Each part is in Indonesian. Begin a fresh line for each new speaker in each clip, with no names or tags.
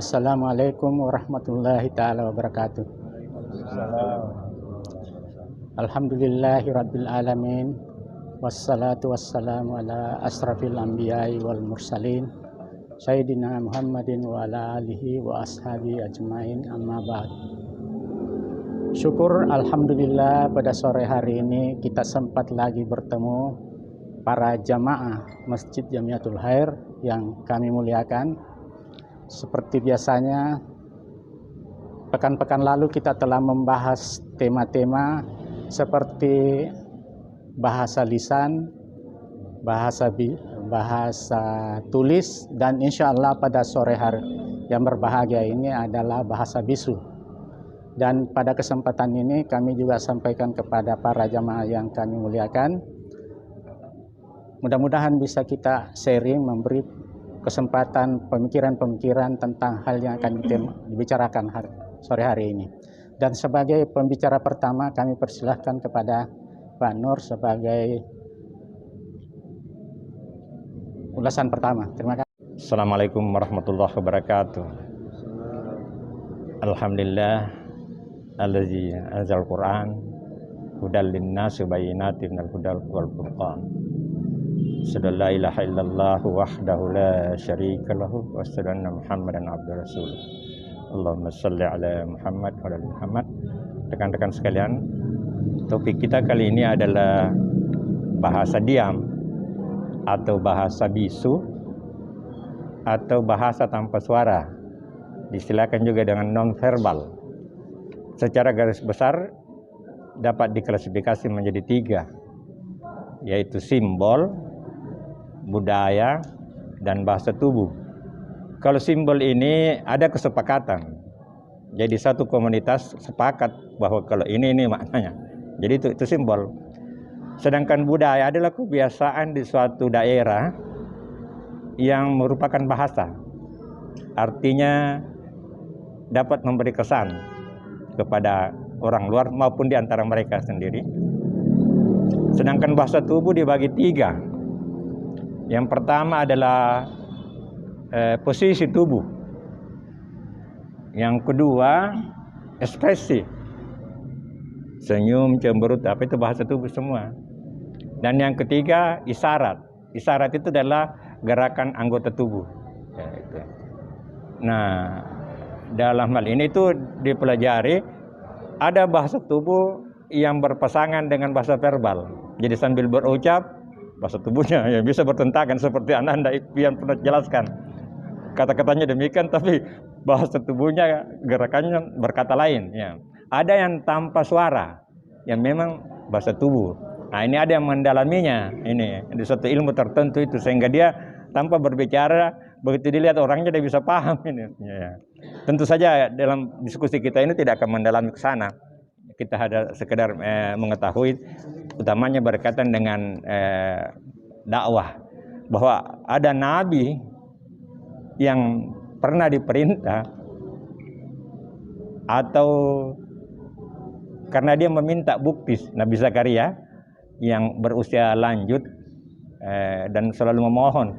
Assalamualaikum warahmatullahi ta'ala wabarakatuh. Alhamdulillahirabbil alamin. Wassalatu wassalamu ala asrafil anbiya'i wal mursalin Sayyidina Muhammadin wa ala alihi wa ashabi ajmain, amma ba'd. Syukur alhamdulillah pada sore hari ini kita sempat lagi bertemu para jamaah Masjid Jamiatul Khair yang kami muliakan. Seperti biasanya, pekan-pekan lalu kita telah membahas tema-tema seperti bahasa lisan, bahasa tulis, dan insya Allah pada sore hari yang berbahagia ini adalah bahasa bisu. Dan pada kesempatan ini kami juga sampaikan kepada para jamaah yang kami muliakan, mudah-mudahan bisa kita sharing, memberi kesempatan pemikiran-pemikiran tentang hal yang akan dibicarakan sore hari ini. Dan sebagai pembicara pertama kami persilahkan kepada Pak Nur sebagai ulasan pertama. Terima kasih.
Assalamualaikum warahmatullahi wabarakatuh. Alhamdulillah allazi anzal Qur'an hudal linnasi bayyinatin minal hudal wal furqan. Asyhadu an la ilaha illallah wahdahu la syarika lahu wa asyhadu anna Muhammadan abduhu rasuluh. Allahumma shalli ala Muhammad wa ala Muhammad. Rekan-rekan sekalian, topik kita kali ini adalah bahasa diam atau bahasa bisu atau bahasa tanpa suara. Disilakan juga dengan non verbal. Secara garis besar dapat diklasifikasi menjadi 3, yaitu simbol, budaya, dan bahasa tubuh. Kalau simbol ini ada kesepakatan. Jadi satu komunitas sepakat bahwa kalau ini maknanya. Jadi itu simbol. Sedangkan budaya adalah kebiasaan di suatu daerah yang merupakan bahasa. Artinya dapat memberi kesan kepada orang luar maupun di antara mereka sendiri. Sedangkan bahasa tubuh dibagi 3. Yang pertama adalah posisi tubuh. Yang kedua, ekspresi. Senyum, cemberut, apa itu bahasa tubuh semua. Dan yang ketiga, isyarat. Isyarat itu adalah gerakan anggota tubuh. Ya, itu. Nah, dalam hal ini itu dipelajari ada bahasa tubuh yang berpasangan dengan bahasa verbal. Jadi sambil berucap, bahasa tubuhnya ya bisa bertentangan seperti Anda yang pernah jelaskan. Kata-katanya demikian, tapi bahasa tubuhnya gerakannya berkata lain. Ya. Ada yang tanpa suara, yang memang bahasa tubuh. Nah ini ada yang mendalaminya. Ini di suatu ilmu tertentu itu sehingga dia tanpa berbicara, begitu dilihat orangnya dia bisa paham ini. Ya. Tentu saja dalam diskusi kita ini tidak akan mendalami ke sana. Kita ada sekedar mengetahui utamanya berkaitan dengan dakwah, bahwa ada nabi yang pernah diperintah atau karena dia meminta bukti, Nabi Zakaria yang berusia lanjut dan selalu memohon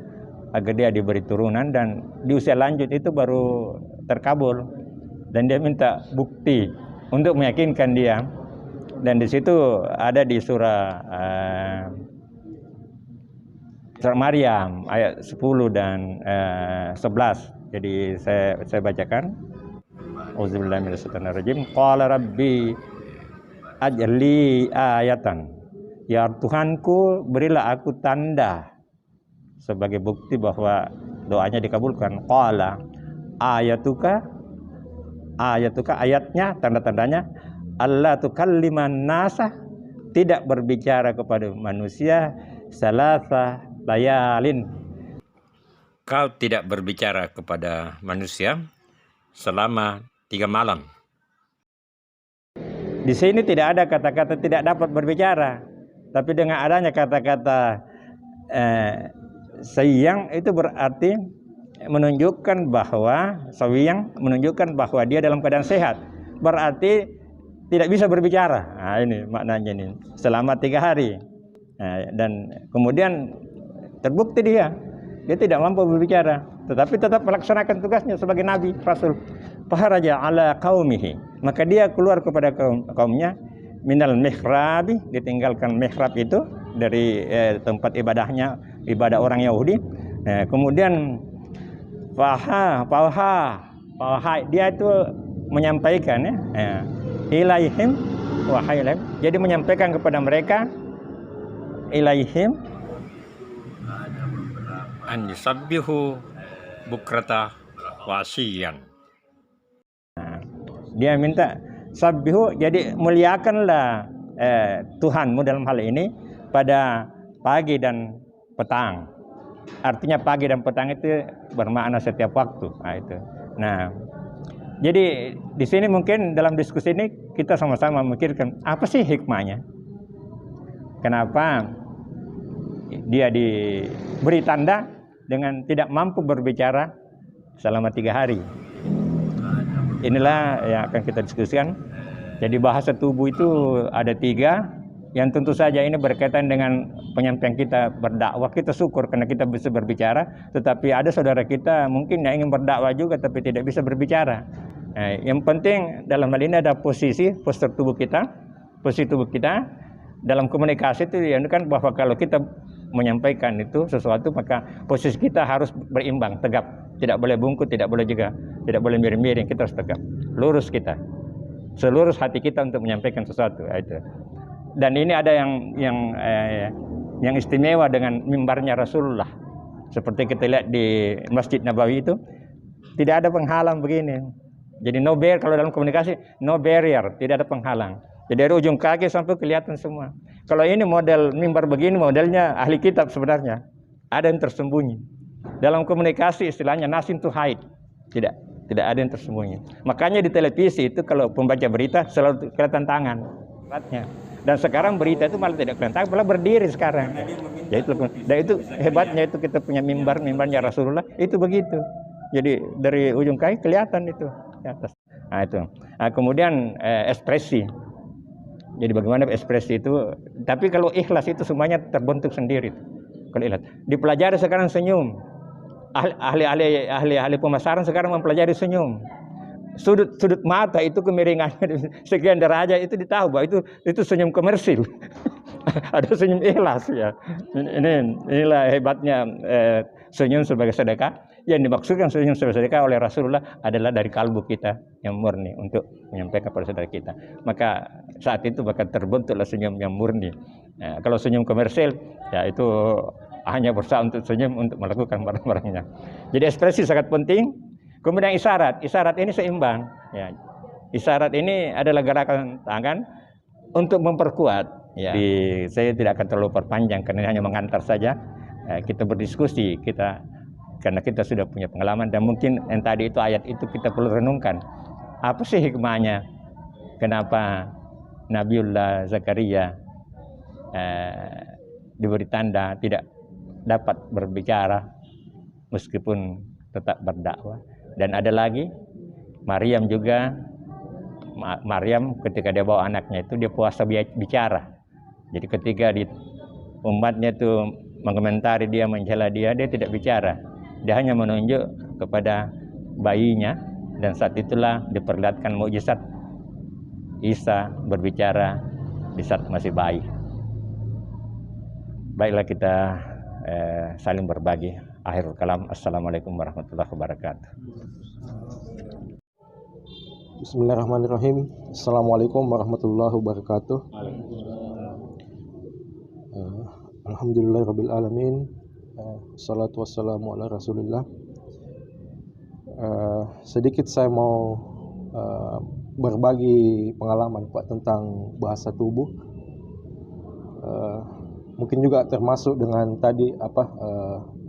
agar dia diberi turunan, dan di usia lanjut itu baru terkabul, dan dia minta bukti untuk meyakinkan dia. Dan di situ ada di surah Maryam ayat 10 dan 11. Jadi saya bacakan. Auzubillahi minasyaitonirrajim. Qala rabbi ajli ayatan. Ya Tuhanku, berilah aku tanda sebagai bukti bahwa doanya dikabulkan. Qala ayatuka ayatnya, tanda-tandanya Allah tukalliman nasa, tidak berbicara kepada manusia salasa layalin. Kau tidak berbicara kepada manusia selama 3 malam. Di sini tidak ada kata-kata tidak dapat berbicara, tapi dengan adanya kata-kata sayang itu berarti menunjukkan bahwa dia dalam keadaan sehat. Berarti tidak bisa berbicara. Nah, ini maknanya ini selama 3 hari. Nah, dan kemudian terbukti dia tidak mampu berbicara. tetapi tetap melaksanakan tugasnya sebagai nabi, rasul. Faharaja ala qaumihi, maka dia keluar kepada kaumnya, minal mihrabi, ditinggalkan mihrab itu dari tempat ibadahnya, ibadah orang Yahudi. Kemudian faha, dia itu menyampaikan ilaihim wahailahim, jadi menyampaikan kepada mereka ilaihim an yusabbihu bukrata wasiyan. Dia minta sabbihu, jadi muliakanlah Tuhanmu dalam hal ini pada pagi dan petang. Artinya pagi dan petang itu bermakna setiap waktu. Nah, jadi di sini mungkin dalam diskusi ini kita sama-sama memikirkan apa sih hikmahnya? Kenapa dia diberi tanda dengan tidak mampu berbicara selama 3 hari? Inilah yang akan kita diskusikan. Jadi bahasa tubuh itu ada 3, yang tentu saja ini berkaitan dengan penyampaian kita berdakwah. Kita syukur karena kita bisa berbicara, tetapi ada saudara kita mungkin yang ingin berdakwah juga tapi tidak bisa berbicara. Yang penting dalam hal ini ada postur tubuh kita. Posisi tubuh kita dalam komunikasi itu ya kan, bahwa kalau kita menyampaikan itu sesuatu, maka posisi kita harus berimbang, tegap. Tidak boleh bungkuk, tidak boleh juga, tidak boleh miring-miring, kita harus tegap. Lurus kita. Seluruh hati kita untuk menyampaikan sesuatu. Itu. Dan ini ada yang istimewa dengan mimbarnya Rasulullah. Seperti kita lihat di Masjid Nabawi itu, tidak ada penghalang begini. Jadi no barrier, kalau dalam komunikasi, no barrier, tidak ada penghalang. Jadi dari ujung kaki sampai kelihatan semua. Kalau ini model mimbar begini, modelnya ahli kitab sebenarnya. Ada yang tersembunyi. Dalam komunikasi istilahnya nothing to hide. Tidak ada yang tersembunyi. Makanya di televisi itu kalau pembaca berita selalu kelihatan tangan. Dan sekarang berita itu malah tidak kelihatan, malah berdiri sekarang. Dan itu hebatnya itu kita punya mimbarnya Rasulullah itu begitu. Jadi dari ujung kaki kelihatan itu di atas. Nah itu. Nah, kemudian ekspresi. Jadi bagaimana ekspresi itu? Tapi kalau ikhlas itu semuanya terbentuk sendiri. Kalau ikhlas, dipelajari sekarang senyum. Ahli pemasaran sekarang mempelajari senyum. Sudut mata itu kemiringannya sekian derajat itu ditahu bahwa itu senyum komersil. Ada senyum ikhlas ya. Inilah hebatnya senyum sebagai sedekah. Yang dimaksudkan senyum sebagai sedekah oleh Rasulullah adalah dari kalbu kita yang murni untuk menyampaikan kepada saudara kita. Maka saat itu bakal terbentuklah senyum yang murni. Kalau senyum komersil ya itu hanya berusaha untuk senyum untuk melakukan barang-barangnya. Jadi ekspresi sangat penting. Kemudian isyarat ini seimbang. Ya. Isyarat ini adalah gerakan tangan untuk memperkuat. Ya. Saya tidak akan terlalu perpanjang karena ini hanya mengantar saja. Kita berdiskusi, karena kita sudah punya pengalaman dan mungkin yang tadi itu ayat itu kita perlu renungkan. Apa sih hikmahnya? Kenapa Nabiullah Zakaria diberi tanda tidak dapat berbicara meskipun tetap berdakwah? Dan ada lagi Maryam juga. Maryam ketika dia bawa anaknya itu dia puasa bicara. Jadi ketika di umatnya itu mengomentari dia, mencela dia tidak bicara. Dia hanya menunjuk kepada bayinya dan saat itulah diperlihatkan mukjizat Isa berbicara di saat masih bayi. Baiklah kita saling berbagi. Akhirul kalam. Assalamualaikum warahmatullahi wabarakatuh.
Bismillahirrahmanirrahim. Assalamualaikum warahmatullahi wabarakatuh. Alhamdulillahirabbil alamin. Salatu wassalamu ala Rasulillah. Sedikit saya mau berbagi pengalaman Pak tentang bahasa tubuh. Mungkin juga termasuk dengan tadi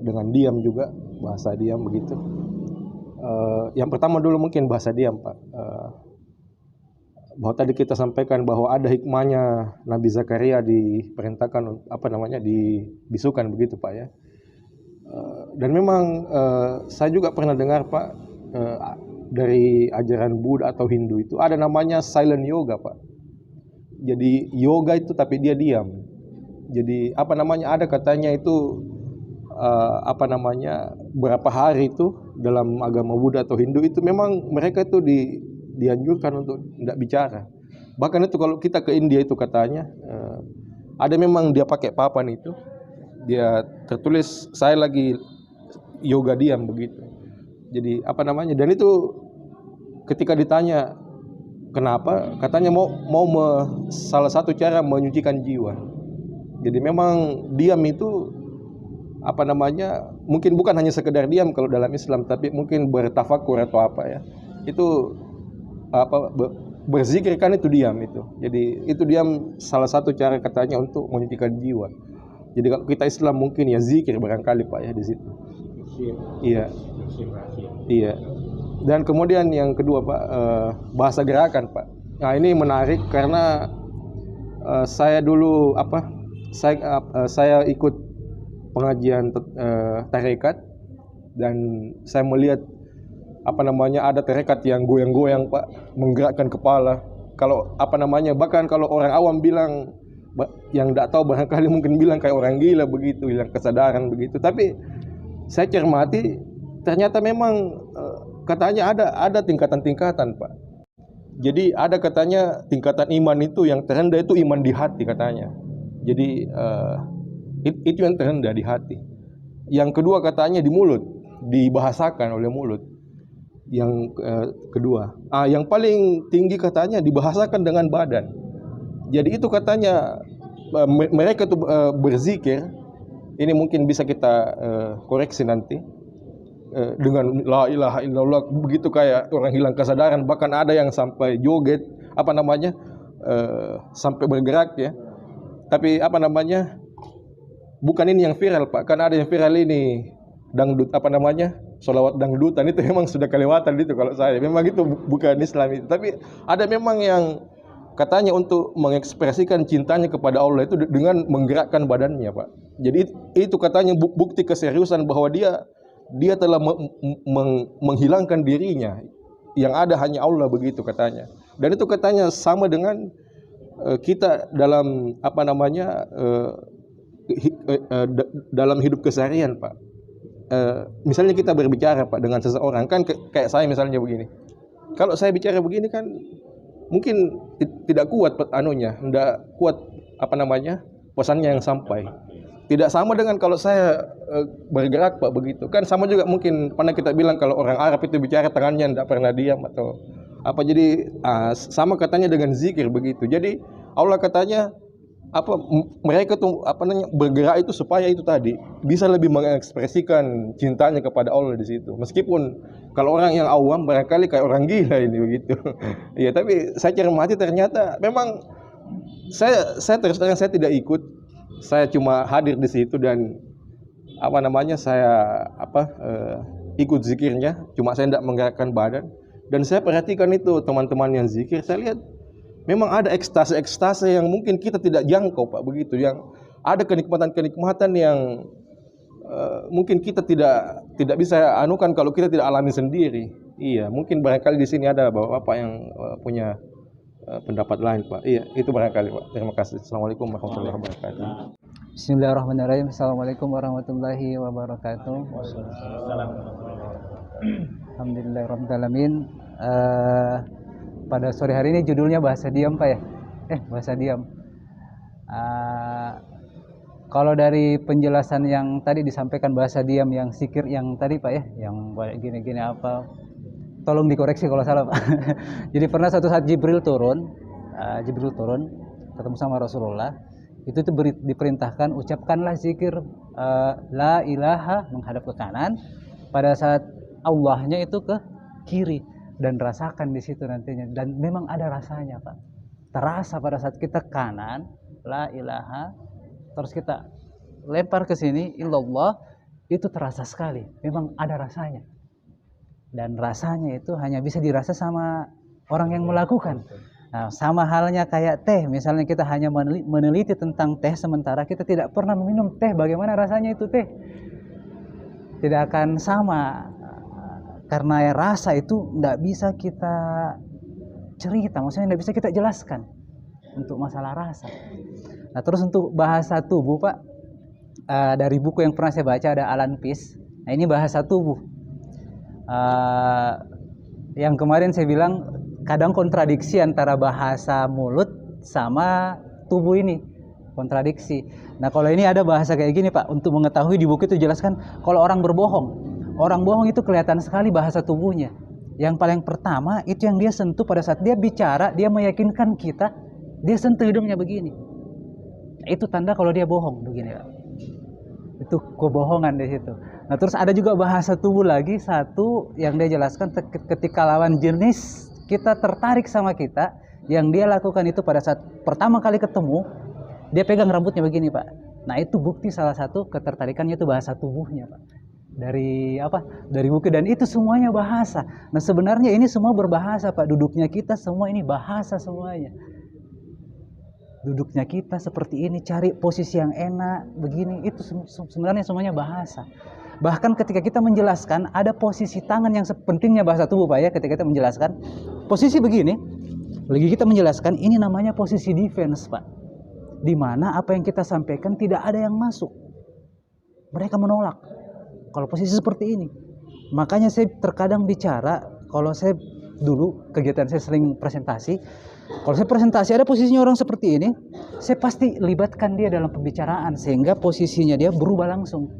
dengan diam juga, bahasa diam begitu. Yang pertama dulu mungkin bahasa diam Pak. Bahwa tadi kita sampaikan bahwa ada hikmahnya Nabi Zakaria diperintahkan dibisukan begitu Pak ya. Dan memang saya juga pernah dengar Pak dari ajaran Buddha atau Hindu itu ada namanya silent yoga Pak. Jadi yoga itu tapi dia diam. Jadi ada katanya itu apa namanya, berapa hari itu dalam agama Buddha atau Hindu itu memang mereka itu dianjurkan untuk tidak bicara. Bahkan itu kalau kita ke India itu katanya ada memang dia pakai papan itu, dia tertulis saya lagi yoga diam begitu. Jadi apa namanya, dan itu ketika ditanya kenapa, katanya salah satu cara menyucikan jiwa. Jadi memang diam itu apa namanya, mungkin bukan hanya sekedar diam kalau dalam Islam, tapi mungkin bertafakur atau apa ya. Itu apa, berzikir kan itu diam itu. Jadi itu diam salah satu cara katanya untuk menyucikan jiwa. Jadi kalau kita Islam mungkin ya zikir barangkali Pak ya di situ. Iya. Iya. Dan kemudian yang kedua Pak, bahasa gerakan Pak. Nah ini menarik karena saya dulu saya ikut pengajian tarekat dan saya melihat apa namanya, ada tarekat yang goyang-goyang Pak, menggerakkan kepala. Kalau apa namanya, bahkan kalau orang awam bilang, yang tidak tahu barangkali mungkin bilang kayak orang gila begitu, hilang kesadaran begitu. Tapi saya cermati ternyata memang katanya ada tingkatan-tingkatan Pak. Jadi ada katanya tingkatan iman itu yang terendah itu iman di hati katanya. Jadi itu yang terendah di hati. Yang kedua katanya di mulut, dibahasakan oleh mulut. Yang kedua, yang paling tinggi katanya dibahasakan dengan badan. Jadi itu katanya mereka tuh berzikir. Ini mungkin bisa kita koreksi nanti dengan la ilaha illallah begitu kayak orang hilang kesadaran, bahkan ada yang sampai joget apa namanya, sampai bergerak ya. Tapi apa namanya, bukan ini yang viral Pak, kan ada yang viral ini dangdut apa namanya, sholawat dangdutan, itu memang sudah kelewatan itu kalau saya, memang itu bukan Islam itu. Tapi ada memang yang katanya untuk mengekspresikan cintanya kepada Allah itu dengan menggerakkan badannya Pak. Jadi itu katanya bukti keseriusan bahwa dia telah menghilangkan dirinya, yang ada hanya Allah begitu katanya. Dan itu katanya sama dengan kita dalam apa namanya, dalam hidup keseharian Pak. Misalnya kita berbicara Pak dengan seseorang, kan kayak saya misalnya begini. Kalau saya bicara begini kan mungkin tidak kuat tidak kuat apa namanya, pesannya yang sampai. Tidak sama dengan kalau saya bergerak Pak begitu. Kan sama juga mungkin pernah kita bilang kalau orang Arab itu bicara tangannya tidak pernah diam atau apa. Jadi sama katanya dengan zikir begitu. Jadi Allah katanya apa, mereka tuh apa namanya, bergerak itu supaya itu tadi bisa lebih mengekspresikan cintanya kepada Allah di situ. Meskipun kalau orang yang awam barangkali kayak orang gila ini begitu. Ya, tapi saya cermati ternyata memang saya terus terang saya tidak ikut. Saya cuma hadir di situ dan apa namanya, saya ikut zikirnya, cuma saya tidak menggerakkan badan. Dan saya perhatikan itu teman-teman yang zikir, saya lihat memang ada ekstase-ekstase yang mungkin kita tidak jangkau Pak begitu, yang ada kenikmatan-kenikmatan yang mungkin kita tidak bisa anukan kalau kita tidak alami sendiri. Iya, mungkin barangkali di sini ada bapak-bapak yang punya pendapat lain Pak. Iya, itu barangkali Pak. Terima kasih. Assalamualaikum warahmatullahi wabarakatuh.
Bismillahirrahmanirrahim. Assalamualaikum warahmatullahi wabarakatuh. Alhamdulillahirrahmanirrahim. Pada sore hari ini judulnya bahasa diam Pak ya? Bahasa diam. Kalau dari penjelasan yang tadi disampaikan bahasa diam yang zikir yang tadi Pak ya, yang gini-gini apa, tolong dikoreksi kalau salah Pak. Jadi pernah suatu saat Jibril turun ketemu sama Rasulullah. Itu tuh diperintahkan ucapkanlah zikir la ilaha menghadap ke kanan, pada saat Allahnya itu ke kiri, dan rasakan di situ nantinya. Dan memang ada rasanya Pak, terasa pada saat kita kanan la ilaha, terus kita lempar ke sini illallah, itu terasa sekali, memang ada rasanya. Dan rasanya itu hanya bisa dirasa sama orang yang melakukan. Nah, sama halnya kayak teh, misalnya kita hanya meneliti tentang teh sementara kita tidak pernah meminum teh, bagaimana rasanya itu teh? Tidak akan sama, karena rasa itu tidak bisa kita cerita, maksudnya tidak bisa kita jelaskan untuk masalah rasa. Nah, terus untuk bahasa tubuh Pak, dari buku yang pernah saya baca, ada Alan Peace. Nah, ini bahasa tubuh. Yang kemarin saya bilang kadang kontradiksi antara bahasa mulut sama tubuh ini, kontradiksi. Nah, kalau ini ada bahasa kayak gini Pak, untuk mengetahui di buku itu jelaskan kalau orang berbohong. Orang bohong itu kelihatan sekali bahasa tubuhnya. Yang paling pertama itu yang dia sentuh pada saat dia bicara, dia meyakinkan kita, dia sentuh hidungnya begini. Itu tanda kalau dia bohong begini Pak. Itu kebohongan di situ. Nah, terus ada juga bahasa tubuh lagi satu yang dia jelaskan ketika lawan jenis kita tertarik sama kita, yang dia lakukan itu pada saat pertama kali ketemu, dia pegang rambutnya begini Pak. Nah, itu bukti salah satu ketertarikannya itu bahasa tubuhnya Pak. Dari apa? Dari buku, dan itu semuanya bahasa. Nah, sebenarnya ini semua berbahasa Pak. Duduknya kita semua ini bahasa semuanya. Duduknya kita seperti ini, cari posisi yang enak, begini, itu sebenarnya semuanya bahasa. Bahkan ketika kita menjelaskan, ada posisi tangan yang sepentingnya bahasa tubuh Pak ya, ketika kita menjelaskan, posisi begini, lagi kita menjelaskan, ini namanya posisi defense Pak. Di mana apa yang kita sampaikan tidak ada yang masuk. Mereka menolak. Kalau posisi seperti ini. Makanya saya terkadang bicara, kalau saya dulu, kegiatan saya sering presentasi, kalau saya presentasi ada posisinya orang seperti ini, saya pasti libatkan dia dalam pembicaraan sehingga posisinya dia berubah langsung.